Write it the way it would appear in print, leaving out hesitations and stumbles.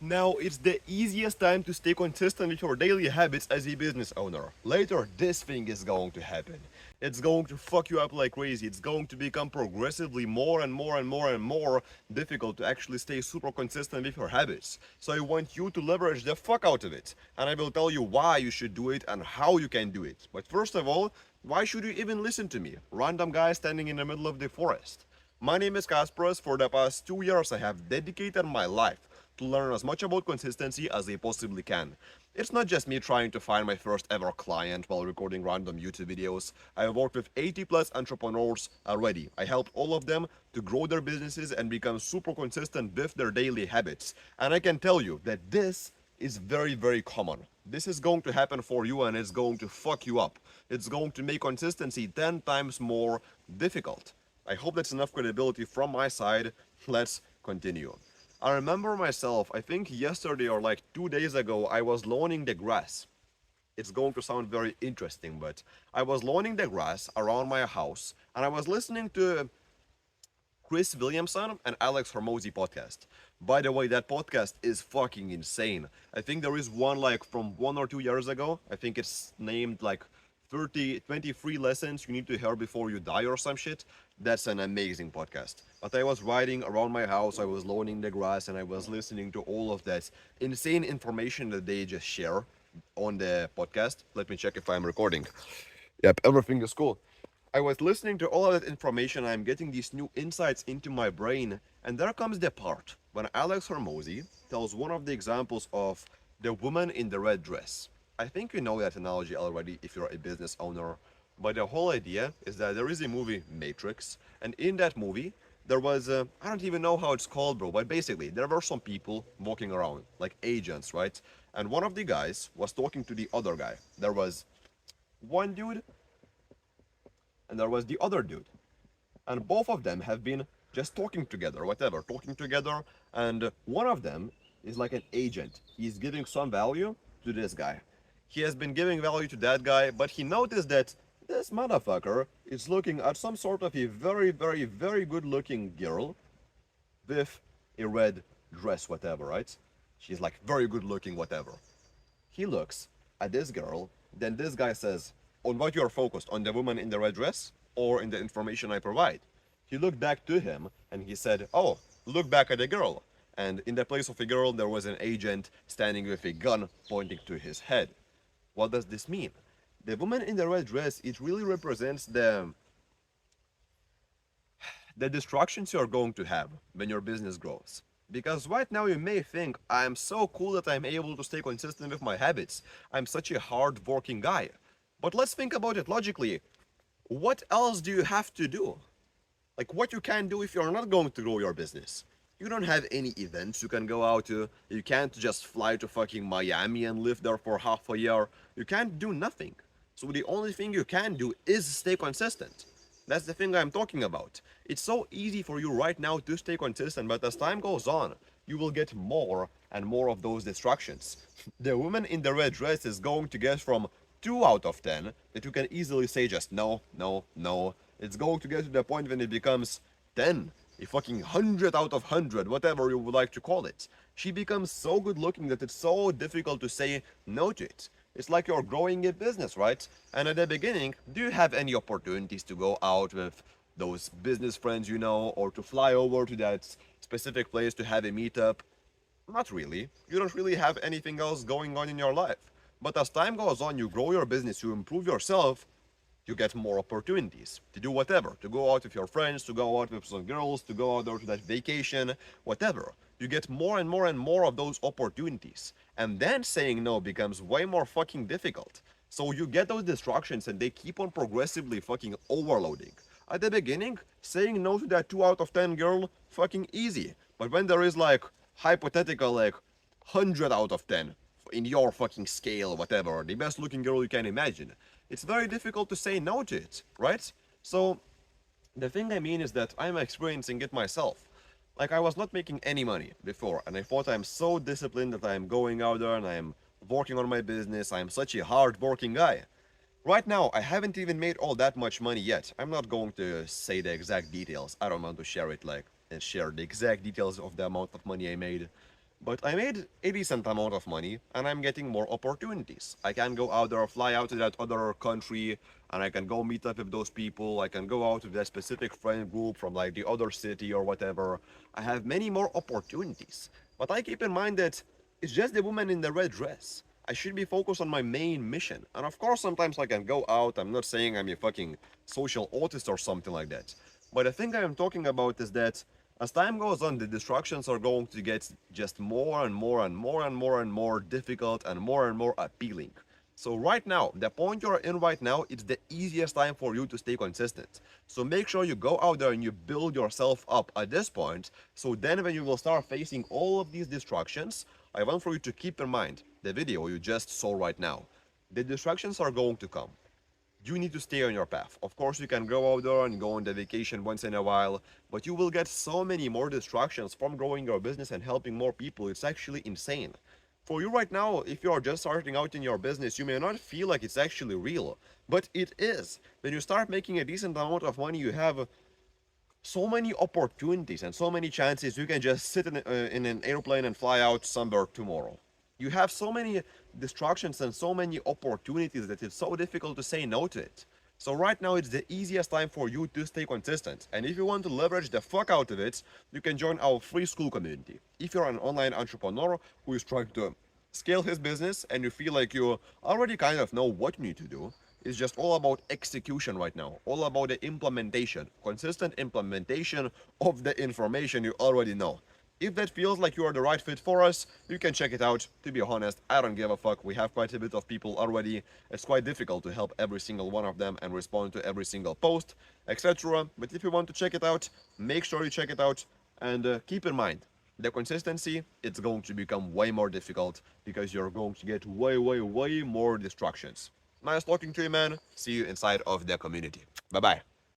Now, it's the easiest time to stay consistent with your daily habits as a business owner. Later, this thing is going to happen. It's going to fuck you up like crazy. It's going to become progressively more and more and more and more difficult to actually stay super consistent with your habits. So I want you to leverage the fuck out of it. And I will tell you why you should do it and how you can do it. But first of all, why should you even listen to me? Random guy standing in the middle of the forest. My name is Kasparas. For the past 2 years, I have dedicated my life to learn as much about consistency as I possibly can. It's not just me trying to find my first ever client while recording random YouTube videos. I have worked with 80 plus entrepreneurs already. I helped all of them to grow their businesses and become super consistent with their daily habits. And I can tell you that this is very, very common. This is going to happen for you and it's going to fuck you up. It's going to make consistency 10 times more difficult. I hope that's enough credibility from my side. Let's continue. I remember myself, I think yesterday or like 2 days ago, I was lawning the grass. It's going to sound very interesting, but I was lawning the grass around my house and I was listening to Chris Williamson and Alex Hormozy podcast. By the way, that podcast is fucking insane. I think there is one like from 1 or 2 years ago. I think it's named like 23 lessons you need to hear before you die or some shit. That's an amazing podcast. But I was riding around my house, I was loaning the grass, and I was listening to all of that insane information that they just share on the podcast. Let me check if I'm recording. Yep, everything is cool. I was listening to all of that information, I'm getting these new insights into my brain, and there comes the part when Alex Hormozy tells one of the examples of the woman in the red dress. I think you know that analogy already if you're a business owner, but the whole idea is that there is a movie, Matrix, and in that movie, there was, I don't even know how it's called, bro, but basically, there were some people walking around, like agents, right? And one of the guys was talking to the other guy. There was one dude and there was the other dude. And both of them have been just talking together, whatever, talking together. And one of them is like an agent. He's giving some value to this guy. He has been giving value to that guy, but he noticed that this motherfucker is looking at some sort of a very, very, very good looking girl with a red dress, whatever, right? She's like very good looking, whatever. He looks at this girl, then this guy says, on what you are focused, on the woman in the red dress or in the information I provide? He looked back to him and he said, oh, look back at the girl. And in the place of a girl, there was an agent standing with a gun pointing to his head. What does this mean? The woman in the red dress, it really represents the distractions you're going to have when your business grows. Because right now you may think, I'm so cool that I'm able to stay consistent with my habits. I'm such a hard working guy. But let's think about it logically. What else do you have to do? Like what you can do if you're not going to grow your business. You don't have any events you can go out to. You can't just fly to fucking Miami and live there for half a year. You can't do nothing. So the only thing you can do is stay consistent. That's the thing I'm talking about. It's so easy for you right now to stay consistent, but as time goes on, you will get more and more of those distractions. The woman in the red dress is going to get from 2 out of 10 that you can easily say just no, no, no. It's going to get to the point when it becomes 10, a fucking 100 out of 100, whatever you would like to call it. She becomes so good looking that it's so difficult to say no to it. It's like you're growing a business, right? And at the beginning, do you have any opportunities to go out with those business friends you know, or to fly over to that specific place to have a meetup? Not really. You don't really have anything else going on in your life. But as time goes on, you grow your business, you improve yourself, you get more opportunities to do whatever, to go out with your friends, to go out with some girls, to go out there to that vacation, whatever. You get more and more and more of those opportunities. And then saying no becomes way more fucking difficult. So you get those distractions and they keep on progressively fucking overloading. At the beginning, saying no to that 2 out of 10 girl, fucking easy. But when there is like hypothetical like 100 out of 10 in your fucking scale, whatever, the best looking girl you can imagine, it's very difficult to say no to it, right? So the thing I mean is that I'm experiencing it myself. Like I was not making any money before, and I thought I'm so disciplined that I'm going out there and I'm working on my business. I'm such a hard working guy. Right now, I haven't even made all that much money yet. I'm not going to say the exact details. I don't want to share it like and share the exact details of the amount of money I made. But I made a decent amount of money and I'm getting more opportunities. I can go out there, fly out to that other country, and I can go meet up with those people. I can go out with that specific friend group from like the other city or whatever. I have many more opportunities. But I keep in mind that it's just the woman in the red dress. I should be focused on my main mission. And of course, sometimes I can go out. I'm not saying I'm a fucking social autist or something like that. But the thing I am talking about is that as time goes on, the distractions are going to get just more and more and more and more and more difficult and more appealing. So right now, the point you're in right now, it's the easiest time for you to stay consistent. So make sure you go out there and you build yourself up at this point. So then when you will start facing all of these distractions, I want for you to keep in mind the video you just saw right now. The distractions are going to come. You need to stay on your path. Of course, you can go out there and go on the vacation once in a while, but you will get so many more distractions from growing your business and helping more people. It's actually insane. For you right now, if you are just starting out in your business, you may not feel like it's actually real, but it is. When you start making a decent amount of money, you have so many opportunities and so many chances. You can just sit in an airplane and fly out somewhere tomorrow. You have so many distractions and so many opportunities that it's so difficult to say no to it. So right now it's the easiest time for you to stay consistent. And if you want to leverage the fuck out of it, you can join our free school community. If you're an online entrepreneur who is trying to scale his business and you feel like you already kind of know what you need to do, it's just all about execution right now, all about the implementation, consistent implementation of the information you already know. If that feels like you are the right fit for us, you can check it out. To be honest, I don't give a fuck. We have quite a bit of people already. It's quite difficult to help every single one of them and respond to every single post, etc. But if you want to check it out, make sure you check it out and keep in mind the consistency, it's going to become way more difficult because you're going to get way more distractions. Nice talking to you, man. See you inside of the community. Bye bye.